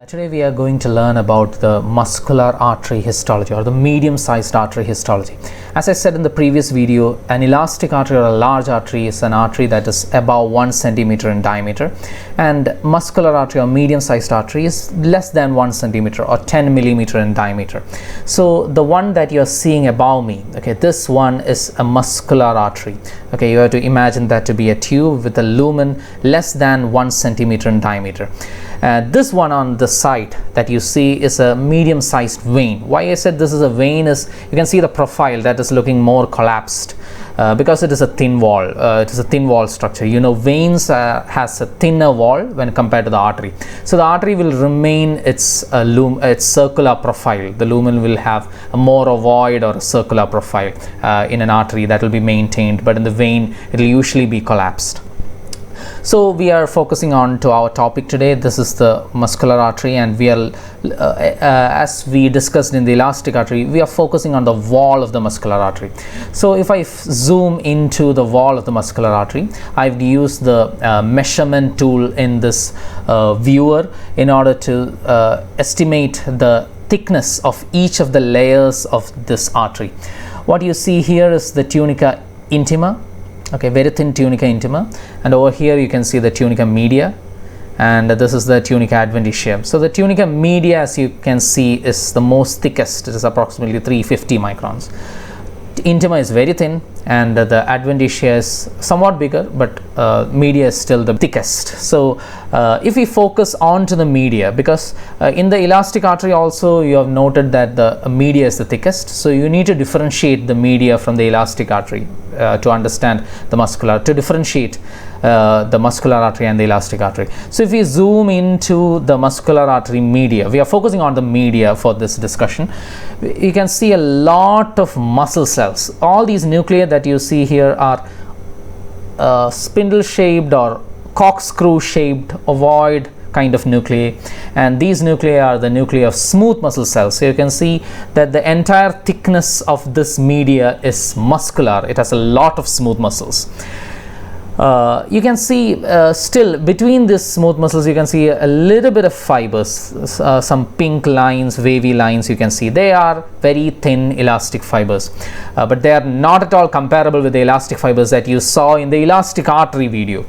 Today we are going to learn about the muscular artery histology or the medium-sized artery histology. As I said in the previous video, an elastic artery or a large artery is an artery that is above 1 centimeter in diameter, and muscular artery or medium-sized artery is less than 1 centimeter or 10 millimeter in diameter. So the one that you are seeing above me, okay, this one is a muscular artery. Okay, you have to imagine that to be a tube with a lumen less than 1 centimeter in diameter. This one on the side that you see is a medium-sized vein. Why I said this is a vein is you can see the profile that is looking more collapsed because it is a thin wall. It is a thin wall structure. You know, veins has a thinner wall when compared to the artery. So the artery will remain its circular profile. The lumen will have a more ovoid or a circular profile in an artery that will be maintained, but in the vein it will usually be collapsed. So we are focusing on to our topic today. This is the muscular artery, and we are as we discussed in the elastic artery, we are focusing on the wall of the muscular artery. So if I zoom into the wall of the muscular artery, I've used the measurement tool in this viewer in order to estimate the thickness of each of the layers of this artery. What you see here is the tunica intima. Okay, very thin tunica intima, and over here you can see the tunica media, and this is the tunica adventitium. So the tunica media, as you can see, is the most thickest. It is approximately 350 microns. Intima is very thin, and the adventitia is somewhat bigger, but media is still the thickest. So if we focus on to the media, because in the elastic artery also you have noted that the media is the thickest, so you need to differentiate the media from the elastic artery to understand the muscular, to differentiate the muscular artery and the elastic artery. So if we zoom into the muscular artery media, we are focusing on the media for this discussion. You can see a lot of muscle cells. All these nuclei that you see here are spindle shaped or corkscrew shaped ovoid kind of nuclei, and these nuclei are the nuclei of smooth muscle cells. So you can see that the entire thickness of this media is muscular. It has a lot of smooth muscles. You can see still between these smooth muscles you can see a little bit of fibers, some pink lines, wavy lines. You can see they are very thin elastic fibers, but they are not at all comparable with the elastic fibers that you saw in the elastic artery video,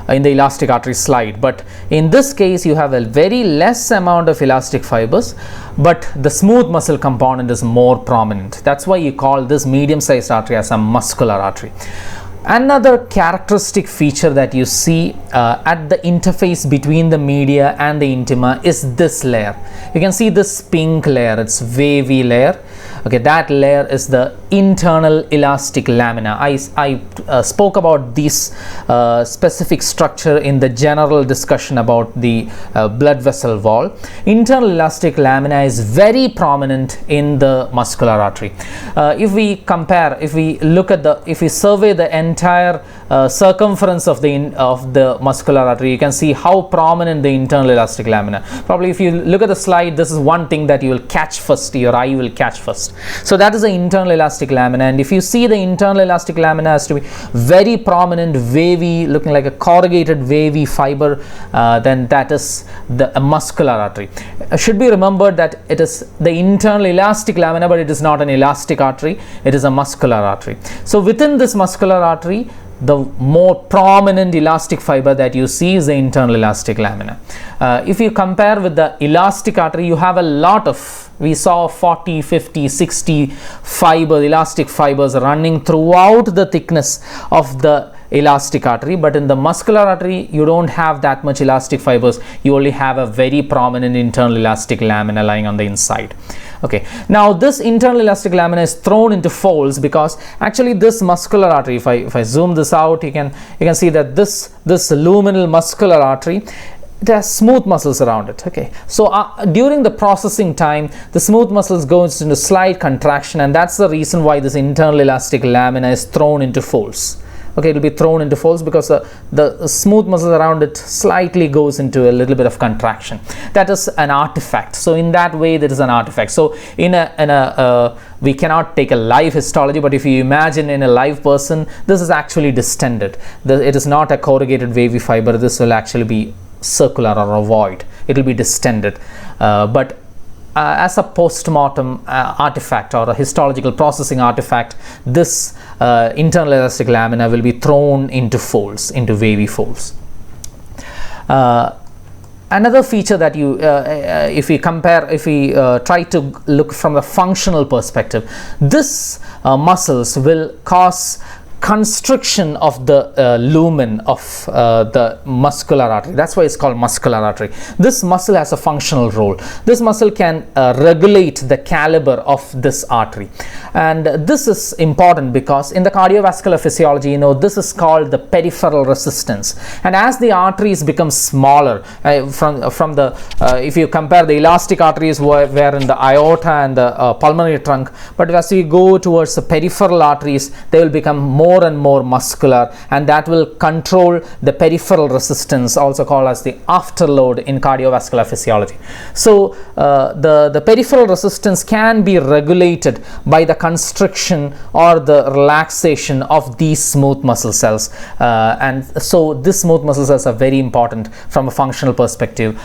in the elastic artery slide. But in this case you have a very less amount of elastic fibers, but the smooth muscle component is more prominent. That's why you call this medium-sized artery as a muscular artery. Another characteristic feature that you see at the interface between the media and the intima is this layer. You can see this pink layer, it's wavy layer. Okay, that layer is the internal elastic lamina. I spoke about this specific structure in the general discussion about the blood vessel wall. Internal elastic lamina is very prominent in the muscular artery. If we compare, if we survey the entire circumference of the muscular artery, you can see how prominent the internal elastic lamina. Probably if you look at the slide, this is one thing that you will catch first, your eye will catch first. So that is the internal elastic lamina, and if you see the internal elastic lamina has to be very prominent, wavy, looking like a corrugated wavy fiber, then that is a muscular artery. Should be remembered that it is the internal elastic lamina, but it is not an elastic artery, it is a muscular artery. So within this muscular artery, the more prominent elastic fiber that you see is the internal elastic lamina. If you compare with the elastic artery, you have a lot of, we saw 40, 50, 60 elastic fibers running throughout the thickness of the elastic artery, but in the muscular artery you don't have that much elastic fibers. You only have a very prominent internal elastic lamina lying on the inside. Okay, now this internal elastic lamina is thrown into folds because actually this muscular artery, if I zoom this out, you can see that this luminal muscular artery, it has smooth muscles around it. Okay, so during the processing time, the smooth muscles go into slight contraction, and that's the reason why this internal elastic lamina is thrown into folds. Okay, it will be thrown into folds because the smooth muscles around it slightly goes into a little bit of contraction. That is an artifact. So in that way, that is an artifact. So we cannot take a live histology, but if you imagine in a live person, this is actually distended. It is not a corrugated wavy fiber. This will actually be circular or ovoid. it will be distended. But as a post-mortem artifact or a histological processing artifact, this internal elastic lamina will be thrown into folds, into wavy folds. Another feature that if we try to look from a functional perspective, this muscles will cause constriction of the lumen of the muscular artery. That's why it's called muscular artery. This muscle has a functional role. This muscle can regulate the caliber of this artery, and this is important because in the cardiovascular physiology, this is called the peripheral resistance. And as the arteries become smaller, if you compare the elastic arteries were in the aorta and the pulmonary trunk, but as we go towards the peripheral arteries, they will become more and more muscular, and that will control the peripheral resistance, also called as the afterload in cardiovascular physiology. So the peripheral resistance can be regulated by the constriction or the relaxation of these smooth muscle cells, and so these smooth muscle cells are very important from a functional perspective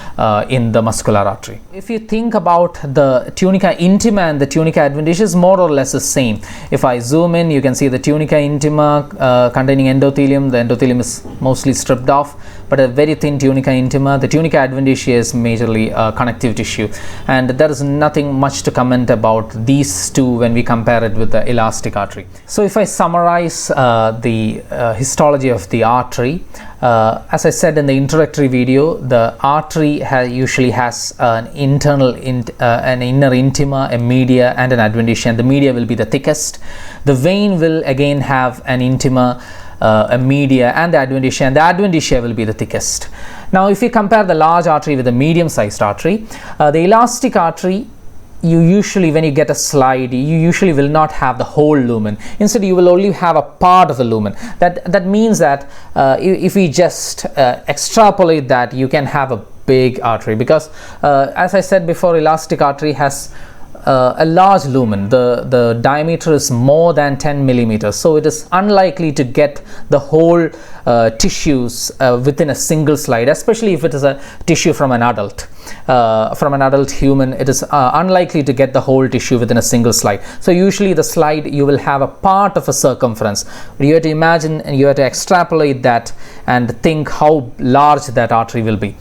in the muscular artery. If you think about the tunica intima and the tunica adventitia, is more or less the same. If I zoom in, you can see the tunica intima containing endothelium. The endothelium is mostly stripped off, but a very thin tunica intima. The tunica adventitia is majorly connective tissue, and there is nothing much to comment about these two when we compare it with the elastic artery. So if I summarize the histology of the artery, as I said in the introductory video, the artery usually has an inner intima, a media, and an adventitia, and the media will be the thickest. The vein will again have an intima, a media, and the adventitia will be the thickest. Now if you compare the large artery with the medium-sized artery, the elastic artery, you usually, when you get a slide, you usually will not have the whole lumen. Instead, you will only have a part of the lumen. That means that if we just extrapolate that, you can have a big artery, because as I said before, elastic artery has a large lumen. The diameter is more than 10 millimeters, so it is unlikely to get the whole tissues within a single slide, especially if it is a tissue from an adult. From an adult human, it is unlikely to get the whole tissue within a single slide. So usually the slide, you will have a part of a circumference. You have to imagine and you have to extrapolate that and think how large that artery will be.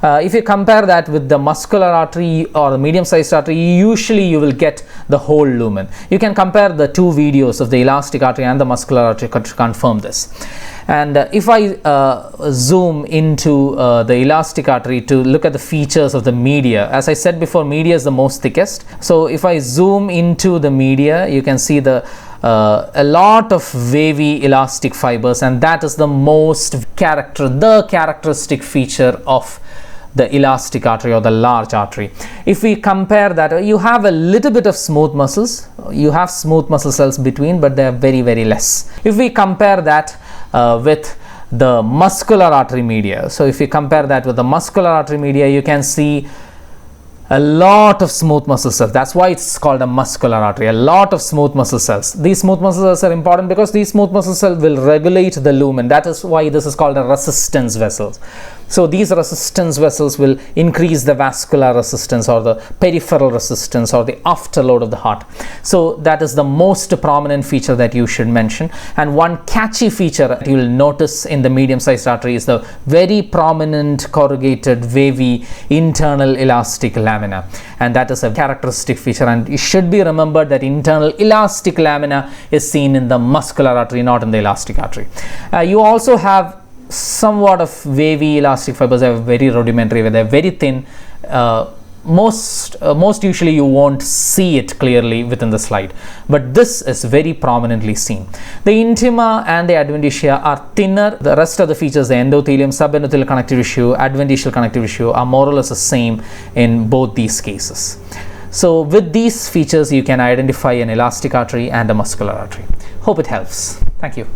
If you compare that with the muscular artery or the medium-sized artery, usually you will get the whole lumen. You can compare the two videos of the elastic artery and the muscular artery to confirm this. And if I zoom into the elastic artery to look at the features of the media, as I said before, media is the most thickest. So if I zoom into the media, you can see a lot of wavy elastic fibers, and that is the characteristic feature of the elastic artery or the large artery. If we compare that, you have a little bit of smooth muscles. You have smooth muscle cells between, but they are very, very less. If we compare that with the muscular artery media, so if you compare that with the muscular artery media, you can see a lot of smooth muscle cells. That's why it's called a muscular artery. A lot of smooth muscle cells. These smooth muscle cells are important because these smooth muscle cells will regulate the lumen. That is why this is called a resistance vessels. So these resistance vessels will increase the vascular resistance or the peripheral resistance or the afterload of the heart. So that is the most prominent feature that you should mention. And one catchy feature that you will notice in the medium-sized artery is the very prominent corrugated wavy internal elastic lamina, and that is a characteristic feature. And it should be remembered that internal elastic lamina is seen in the muscular artery, not in the elastic artery. You also have somewhat of wavy elastic fibers. They are very rudimentary, where they are very thin. Most usually you won't see it clearly within the slide, but this is very prominently seen. The intima and the adventitia are thinner. The rest of the features, the endothelium, subendothelial connective tissue, adventitial connective tissue, are more or less the same in both these cases. So with these features, you can identify an elastic artery and a muscular artery. Hope it helps. Thank you.